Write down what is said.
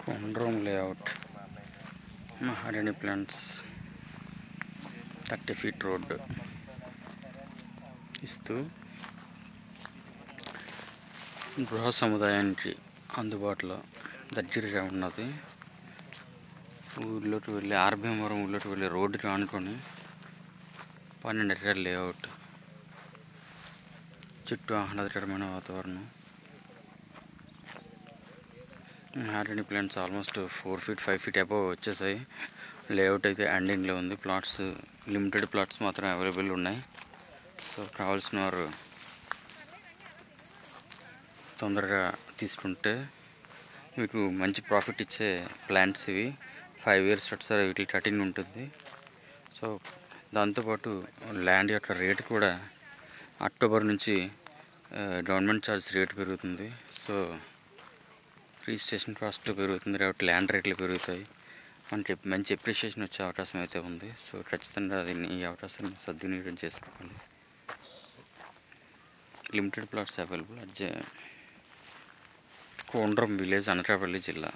కొండ్రోమ్ layout మహారాణి plants 30 feet road ఇస్తూ గృహ సముదాయానికి అందుబాటులో దగ్గరగా ఉన్నది. ఊళ్ళోకి వెళ్ళి ఆర్భీమవరం ఊళ్ళోకి వెళ్ళి రోడ్డుకి ఆనుకొని 12 ఎకరాల లేఅవుట్, చుట్టూ ఆహ్లాదకరమైన వాతావరణం. మహారాణి plants almost 4 feet 5 feet above వచ్చేసాయి. లేఅవుట్ అయితే ఎండింగ్లో ఉంది. ప్లాట్స్ లిమిటెడ్ ప్లాట్స్ మాత్రం అవైలబుల్ ఉన్నాయి. సో కావాల్సిన వారు తొందరగా తీసుకుంటే మీకు మంచి ప్రాఫిట్ ఇచ్చే ప్లాంట్స్ ఇవి. 5 years ఒకసారి వీటికి కటింగ్ ఉంటుంది. సో దాంతోపాటు ల్యాండ్ యొక్క రేటు కూడా అక్టోబర్ నుంచి గవర్నమెంట్ ఛార్జ్ రేటు పెరుగుతుంది. సో రిజిస్ట్రేషన్ కాస్ట్ పెరుగుతుంది కాబట్టి ల్యాండ్ రేట్లు పెరుగుతాయి. మనకి మంచి అప్రిషియేషన్ వచ్చే అవకాశం అయితే ఉంది. సో ఖచ్చితంగా దీన్ని ఈ అవకాశాన్ని సద్వినియోగం చేసుకోవాలి. Limited plots available at Kondram village, Anakapalli జిల్లా.